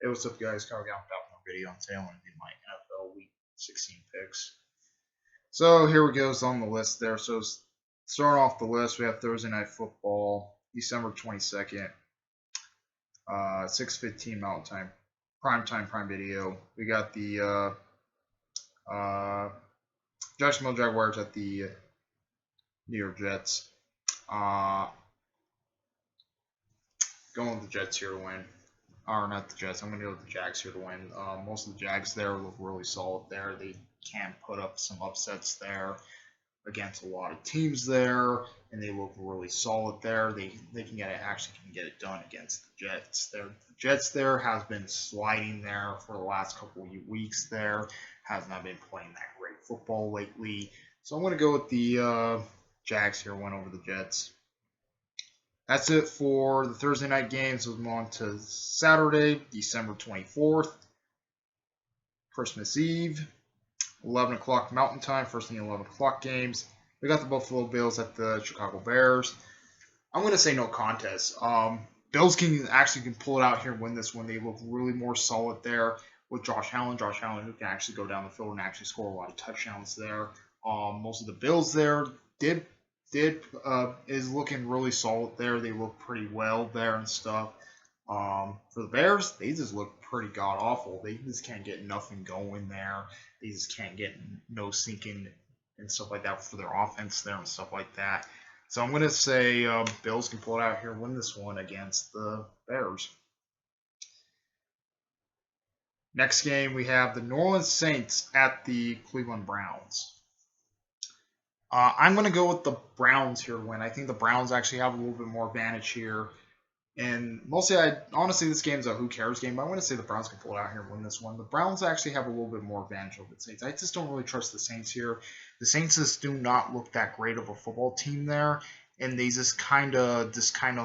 Hey, what's up, guys? Kyle back with a video on today. I want to do my NFL Week 16 picks. So here we go on the list there. So starting off the list, we have Thursday Night Football, December 22nd, 6:15 Mountain Time, Prime Video. We got the Jacksonville Jaguars at the New York Jets. Going with the Jets here to win. Or not the Jets. I'm going to go with the Jags here to win. Most of the Jags there look really solid there. They can put up some upsets there against a lot of teams there, and they look really solid there. They can actually get it done against the Jets. The Jets there has been sliding there for the last couple of weeks there. Has not been playing that great football lately. So I'm going to go with the Jags here, win over the Jets. That's it for the Thursday night games. We'll move on to Saturday, December 24th, Christmas Eve, 11 o'clock Mountain Time, first thing 11 o'clock games. We got the Buffalo Bills at the Chicago Bears. I'm going to say no contest. Bills can pull it out here and win this one. They look really more solid there with Josh Allen. Josh Allen who can actually go down the field and actually score a lot of touchdowns there. Most of the Bills there is looking really solid there. They look pretty well there and stuff. For the Bears, they just look pretty god awful. They just can't get nothing going there. They just can't get no sinking and stuff like that for their offense there and stuff like that. So I'm going to say Bills can pull it out here and win this one against the Bears. Next game, we have the New Orleans Saints at the Cleveland Browns. I'm going to go with the Browns here to win. I think the Browns actually have a little bit more advantage here. And mostly, honestly, this game's a who cares game, but I'm going to say the Browns can pull it out here and win this one. The Browns actually have a little bit more advantage over the Saints. I just don't really trust the Saints here. The Saints just do not look that great of a football team there, and they just kind of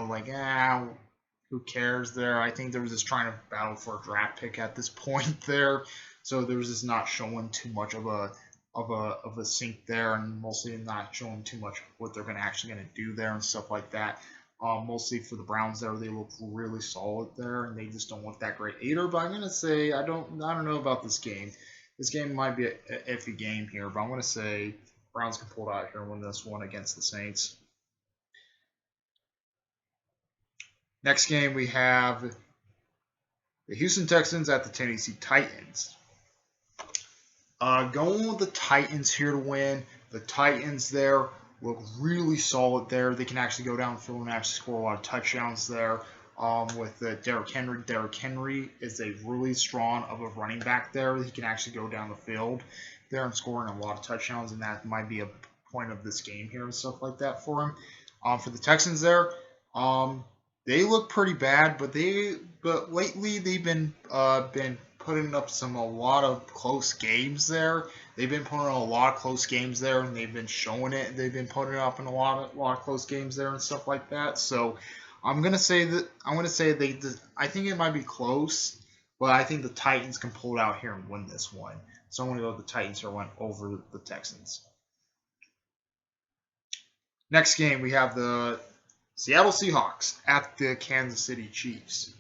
like, who cares there? I think they were just trying to battle for a draft pick at this point there, so they were just not showing too much of a sink there, and mostly not showing too much what they're actually going to do there and stuff like that. Mostly for the Browns there, they look really solid there, and they just don't look that great either. But I'm going to say I don't know about this game. This game might be an iffy game here, but I'm going to say Browns can pull it out here and win this one against the Saints. Next game we have the Houston Texans at the Tennessee Titans. Going with the Titans here to win. The Titans there look really solid there. They can actually go down the field and actually score a lot of touchdowns there. With Derrick Henry. Derrick Henry is a really strong of a running back there. He can actually go down the field there and scoring a lot of touchdowns, and that might be a point of this game here and stuff like that for him. For the Texans there, they look pretty bad, but lately they've been putting up a lot of close games there. They've been putting up a lot of close games there, and they've been showing it. They've been putting up in a lot of close games there and stuff like that. So I'm gonna say I think it might be close, but I think the Titans can pull it out here and win this one. So I'm gonna go with the Titans here win over the Texans. Next game we have the Seattle Seahawks at the Kansas City Chiefs.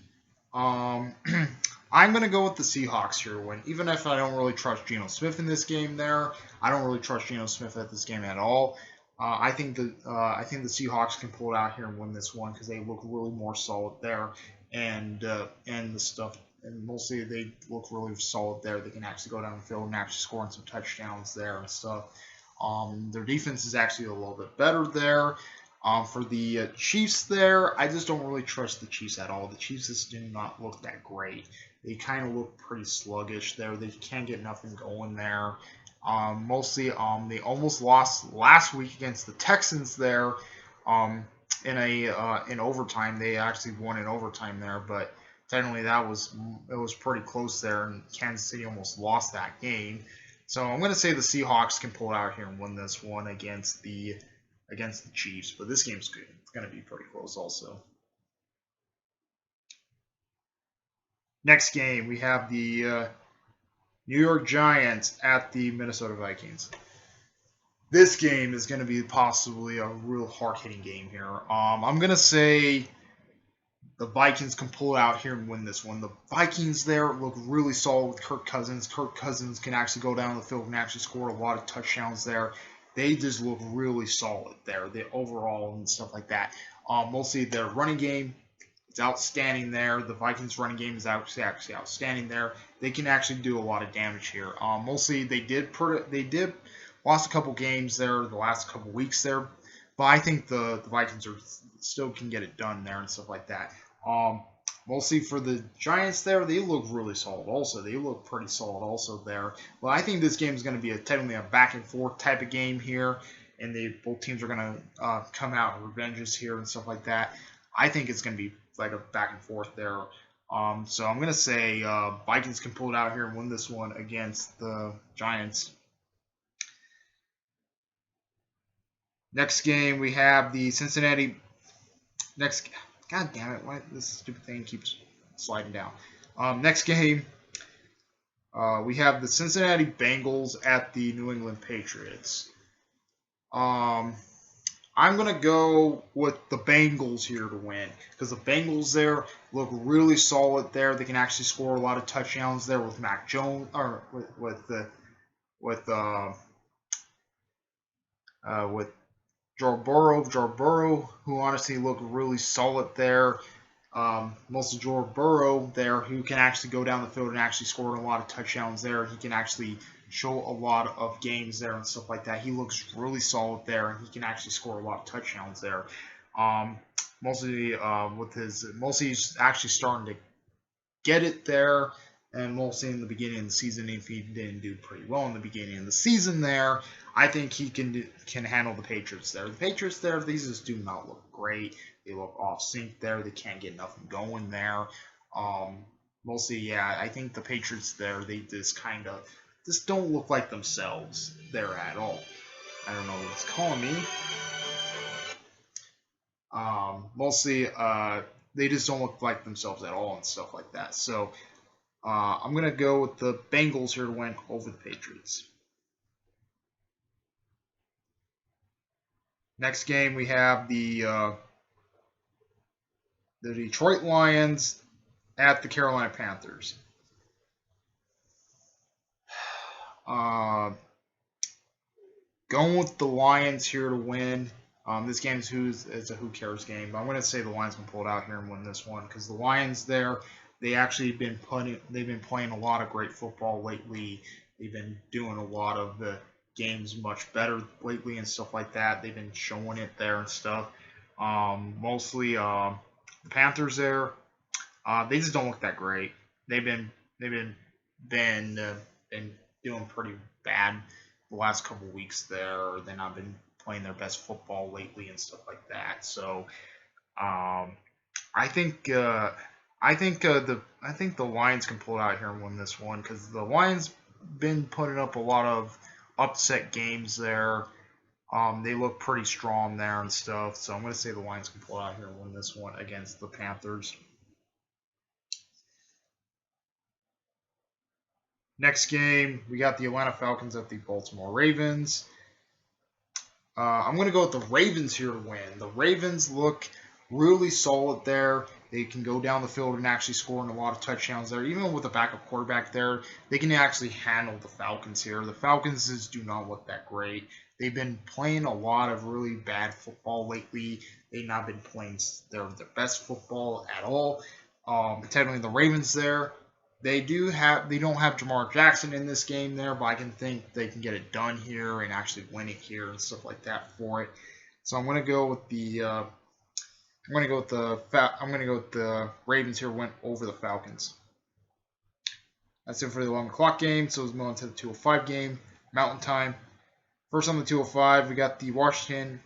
I'm going to go with the Seahawks here to win, even if I don't really trust Geno Smith in this game there. I don't really trust Geno Smith at this game at all. I think the Seahawks can pull it out here and win this one because they look really more solid there, and the stuff, and mostly they look really solid there. They can actually go down the field and actually score some touchdowns there and stuff. Their defense is actually a little bit better there. For the Chiefs there, I just don't really trust the Chiefs at all. The Chiefs just do not look that great. They kind of look pretty sluggish there. They can't get nothing going there. Mostly, they almost lost last week against the Texans there in overtime. They actually won in overtime there, but technically it was pretty close there, and Kansas City almost lost that game. So I'm going to say the Seahawks can pull it out here and win this one against the Chiefs, but this game's good. It's going to be pretty close also. Next game, we have the New York Giants at the Minnesota Vikings. This game is going to be possibly a real hard-hitting game here. I'm going to say the Vikings can pull it out here and win this one. The Vikings there look really solid with Kirk Cousins. Kirk Cousins can actually go down the field and actually score a lot of touchdowns there. They just look really solid there, the overall and stuff like that. Mostly their running game, it's outstanding there. The Vikings running game is actually outstanding there. They can actually do a lot of damage here. Mostly they did lost a couple games there the last couple weeks there, but I think the Vikings still can get it done there and stuff like that. Mostly for the Giants there, they look really solid also. They look pretty solid also there. Well, I think this game is going to be technically a back and forth type of game here, and both teams are going to come out and revenges here and stuff like that. I think it's going to be like a back and forth there. So I'm going to say Vikings can pull it out here and win this one against the Giants. Next game, we have the Cincinnati. God damn it, why this stupid thing keeps sliding down. Next game, we have the Cincinnati Bengals at the New England Patriots. I'm going to go with the Bengals here to win because the Bengals there look really solid there. They can actually score a lot of touchdowns there with Mac Jones, or with Joe Burrow, who honestly look really solid there. Mostly Joe Burrow there, who can actually go down the field and actually score a lot of touchdowns there. He can actually show a lot of games there and stuff like that. He looks really solid there, and he can actually score a lot of touchdowns there. Mostly he's actually starting to get it there. And mostly in the beginning of the season, if he didn't do pretty well in the beginning of the season there, I think he can handle the Patriots there. The Patriots there, these just do not look great. They look off sync there. They can't get nothing going there. Mostly, yeah, I think the Patriots there, they just kind of just don't look like themselves there at all. I don't know what's calling me. Mostly, they just don't look like themselves at all and stuff like that. So I'm going to go with the Bengals here to win over the Patriots. Next game, we have the Detroit Lions at the Carolina Panthers. Going with the Lions here to win. This game is a who cares game, but I'm going to say the Lions can pull it out here and win this one because the Lions there, they've been playing a lot of great football lately. They've been doing a lot of the games much better lately and stuff like that. They've been showing it there and stuff. Mostly the Panthers there, they just don't look that great. They've been doing pretty bad the last couple weeks there. They've not been playing their best football lately and stuff like that. So I think the Lions can pull it out here and win this one because the Lions been putting up a lot of upset games there. They look pretty strong there and stuff. So I'm going to say the Lions can pull it out here and win this one against the Panthers. Next game, we got the Atlanta Falcons at the Baltimore Ravens. I'm going to go with the Ravens here to win. The Ravens look really solid there. They can go down the field and actually score a lot of touchdowns there. Even with a backup quarterback there, they can actually handle the Falcons here. The Falcons just do not look that great. They've been playing a lot of really bad football lately. They've not been playing their best football at all. Technically, the Ravens there, they don't have Lamar Jackson in this game there, but I can think they can get it done here and actually win it here and stuff like that for it. So I'm going to go with the Ravens here went over the Falcons. That's it for the 11 o'clock game. So let's move on to the 2:05 game, Mountain Time. First on the 2:05, we got the Washington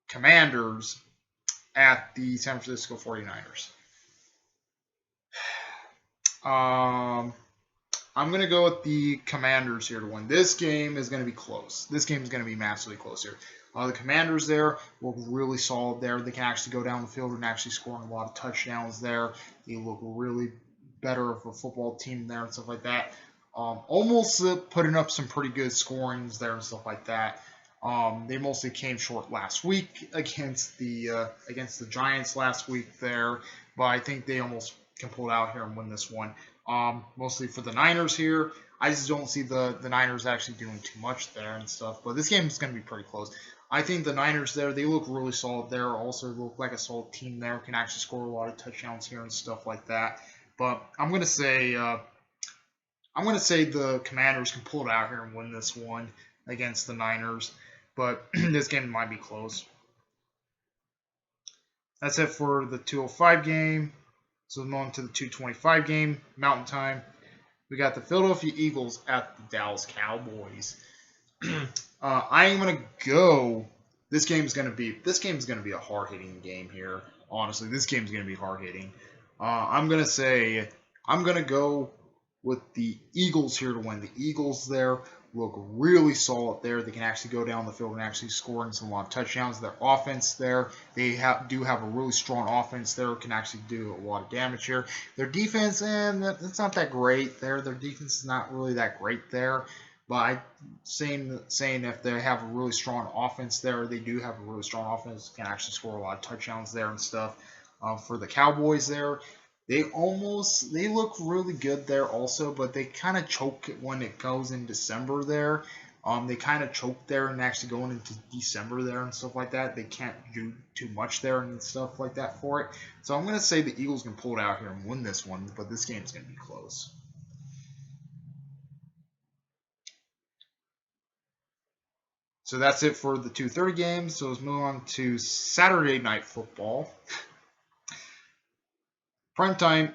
Commanders at the San Francisco 49ers. I'm going to go with the Commanders here to win. This game is going to be close. This game is going to be massively close here. The Commanders there look really solid there. They can actually go down the field and actually score a lot of touchdowns there. They look really better of a football team there and stuff like that. Almost putting up some pretty good scorings there and stuff like that. They mostly came short last week against the Giants last week there, but I think they almost can pull it out here and win this one. Mostly for the Niners here. I just don't see the Niners actually doing too much there and stuff. But this game is going to be pretty close. I think the Niners there, they look really solid there. Also look like a solid team there. Can actually score a lot of touchdowns here and stuff like that. But I'm going to say the Commanders can pull it out here and win this one against the Niners. But this game might be close. That's it for the 205 game. So moving on to the 225 game, Mountain Time. We got the Philadelphia Eagles at the Dallas Cowboys. I am gonna go. This game is gonna be a hard hitting game here. Honestly, this game is gonna be hard hitting. I'm gonna go with the Eagles here to win. The Eagles there look really solid there. They can actually go down the field and actually score a lot of touchdowns. Their offense there, they do have a really strong offense there. Can actually do a lot of damage here. Their defense, it's not that great there. Their defense is not really that great there. But I'm saying if they have a really strong offense there, they do have a really strong offense. Can actually score a lot of touchdowns there and stuff. For the Cowboys there, they look really good there also, but they kind of choke when it goes in December there. They kind of choke there and actually going into December there and stuff like that. They can't do too much there and stuff like that for it. So I'm going to say the Eagles can pull it out here and win this one, but this game is going to be close. So that's it for the 2:30 games. So let's move on to Saturday Night Football. Primetime,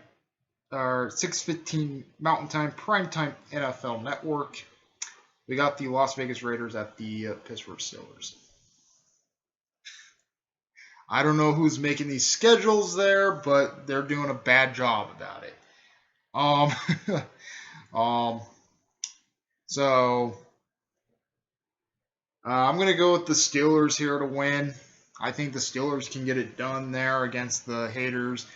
6:15 Mountain Time, Primetime NFL Network. We got the Las Vegas Raiders at the Pittsburgh Steelers. I don't know who's making these schedules there, but they're doing a bad job about it. So I'm gonna go with the Steelers here to win. I think the Steelers can get it done there against the haters.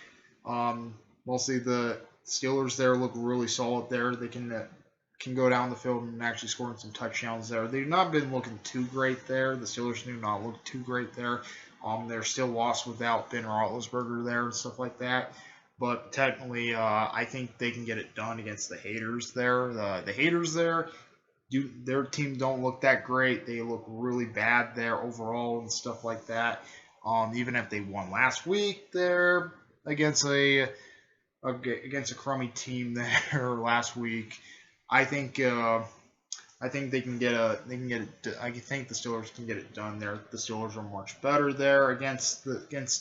Mostly the Steelers there look really solid there. They can go down the field and actually score some touchdowns there. They've not been looking too great there. The Steelers do not look too great there. They're still lost without Ben Roethlisberger there and stuff like that. But technically, I think they can get it done against the haters there. The haters there, their team don't look that great. They look really bad there overall and stuff like that. Even if they won last week there against a crummy team there last week, I think they can get it. I think the Steelers can get it done there. The Steelers are much better there against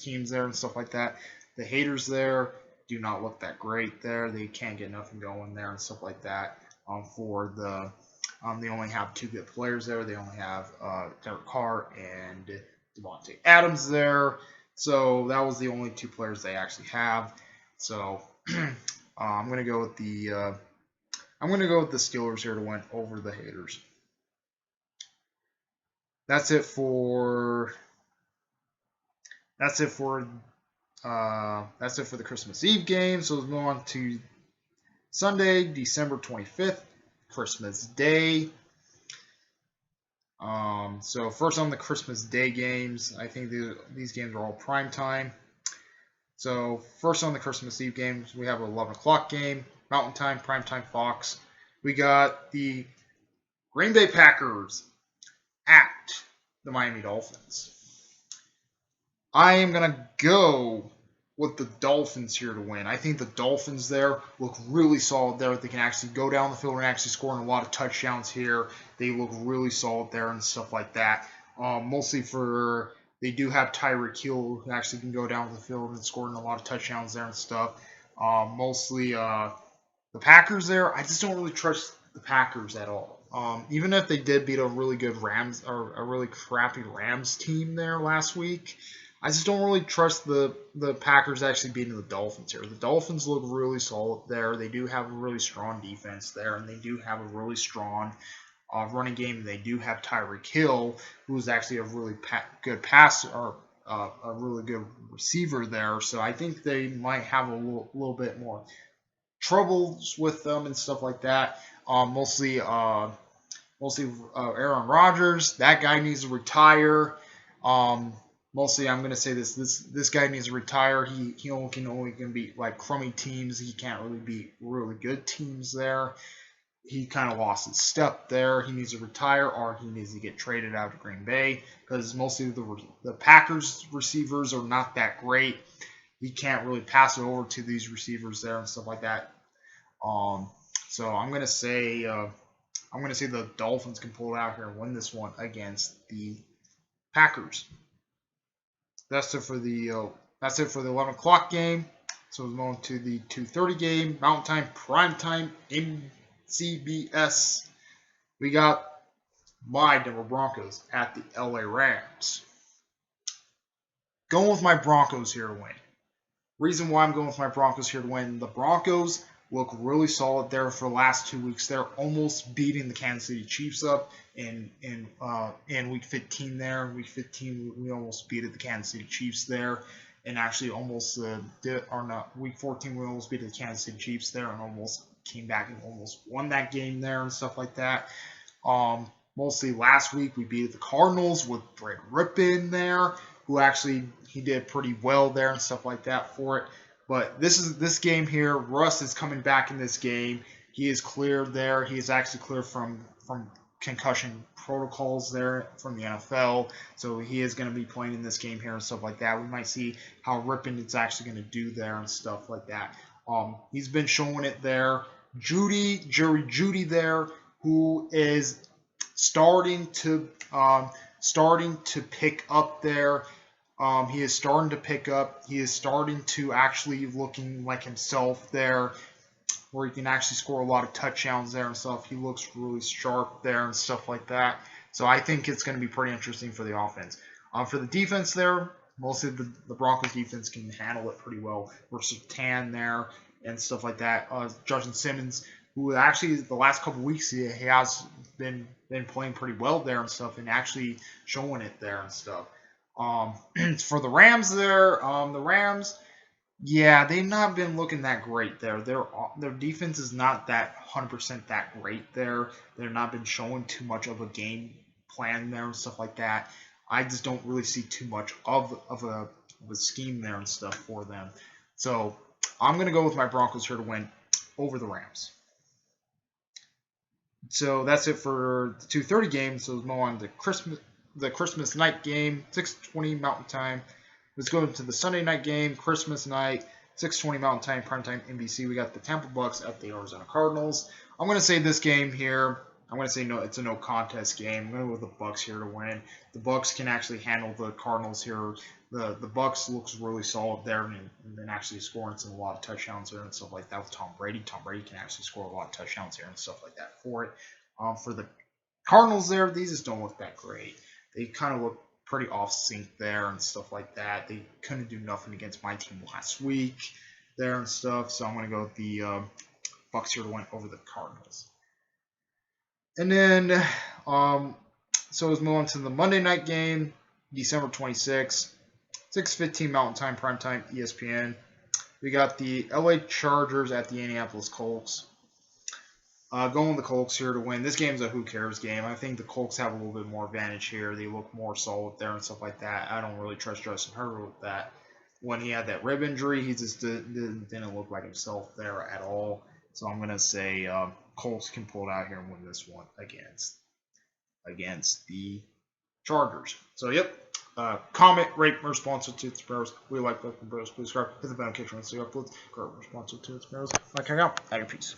teams there and stuff like that. The haters there do not look that great there. They can't get nothing going there and stuff like that. They only have two good players there. They only have Derek Carr and Devontae Adams there. So that was the only two players they actually have. So I'm gonna go with the Steelers here to win over the haters. That's it for the Christmas Eve game. So let's move on to Sunday, December 25th, Christmas Day. So first on the Christmas Day games, I think these games are all prime time. So first on the Christmas Eve games, we have an 11 o'clock game, Mountain Time, Primetime Fox. We got the Green Bay Packers at the Miami Dolphins. I am going to go with the Dolphins here to win. I think the Dolphins there look really solid there. They can actually go down the field and actually score a lot of touchdowns here. They look really solid there and stuff like that. They do have Tyreek Hill who actually can go down the field and score a lot of touchdowns there and stuff. The Packers there, I just don't really trust the Packers at all. Even if they did beat a really good Rams or a really crappy Rams team there last week, I just don't really trust the Packers actually beating the Dolphins here. The Dolphins look really solid there. They do have a really strong defense there, and they do have a really strong running game. They do have Tyreek Hill, who is actually a really good passer or a really good receiver there. So I think they might have a little bit more troubles with them and stuff like that. Mostly Mostly Aaron Rodgers. That guy needs to retire. Mostly, I'm gonna say this guy needs to retire. He can only beat like crummy teams. He can't really beat really good teams there. He kind of lost his step there. He needs to retire, or he needs to get traded out to Green Bay, because mostly the Packers receivers are not that great. He can't really pass it over to these receivers there and stuff like that. So I'm gonna say the Dolphins can pull it out here and win this one against the Packers. That's it for the 11 o'clock game. So we're going to the 2:30 game, Mountain Time, Prime Time in CBS. We got my Denver Broncos at the LA Rams. Going with my Broncos here to win. Reason why I'm going with my Broncos here to win: the Broncos look really solid there for the last 2 weeks. They're almost beating the Kansas City Chiefs up in week 15 there. In week 15, we almost beat the Kansas City Chiefs there, and actually almost week 14 we almost beat the Kansas City Chiefs there, and almost came back and almost won that game there and stuff like that. Mostly last week we beat the Cardinals with Brett Rippon there, who actually he did pretty well there and stuff like that for it. But this game here, Russ is coming back in this game. He is cleared there. He is actually cleared from concussion protocols there from the NFL. So he is going to be playing in this game here and stuff like that. We might see how Rippon is actually going to do there and stuff like that. He's been showing it there. Jerry Jeudy there, who is starting to pick up there. He is starting to pick up. He is starting to actually looking like himself there, where he can actually score a lot of touchdowns there and stuff. He looks really sharp there and stuff like that. So I think it's going to be pretty interesting for the offense. For the defense there, mostly the Broncos defense can handle it pretty well versus TAN there and stuff like that. Justin Simmons, who actually the last couple weeks he has been playing pretty well there and stuff, and actually showing it there and stuff. For the Rams there, the Rams, yeah, they've not been looking that great there. Their defense is not that 100% that great there. They've not been showing too much of a game plan there and stuff like that. I just don't really see too much of a scheme there and stuff for them. So I'm going to go with my Broncos here to win over the Rams. So that's it for the 2:30 game. So let's move on to the Christmas night game, 6:20 Mountain Time. Let's go into the Sunday night game, Christmas night, 6:20 Mountain Time, primetime NBC. We got the Tampa Bucks at the Arizona Cardinals. I'm going to say this game here, I'm going to say no, it's a no contest game. I'm going to go with the Bucks here to win. The Bucks can actually handle the Cardinals here. The Bucks looks really solid there, and actually scoring a lot of touchdowns there and stuff like that with Tom Brady. Tom Brady can actually score a lot of touchdowns here and stuff like that for it. For the Cardinals there, these just don't look that great. They kind of look pretty off sync there and stuff like that. They couldn't do nothing against my team last week there and stuff. So I'm going to go with the Bucks here to win over the Cardinals. And then, so let's move on to the Monday night game, December 26th, 6:15 Mountain Time, primetime ESPN. We got the LA Chargers at the Indianapolis Colts. Going with the Colts here to win. This game's a who cares game. I think the Colts have a little bit more advantage here. They look more solid there and stuff like that. I don't really trust Justin Herbert with that. When he had that rib injury, he just didn't look like himself there at all. So I'm going to say Colts can pull it out here and win this one against the Chargers. So, yep. Comment, rate, and response to its Sparrows. We like both Sparrows. Please subscribe. Hit the bell notification so you upload. Response to its Sparrows. Like, hang out. Have your peace.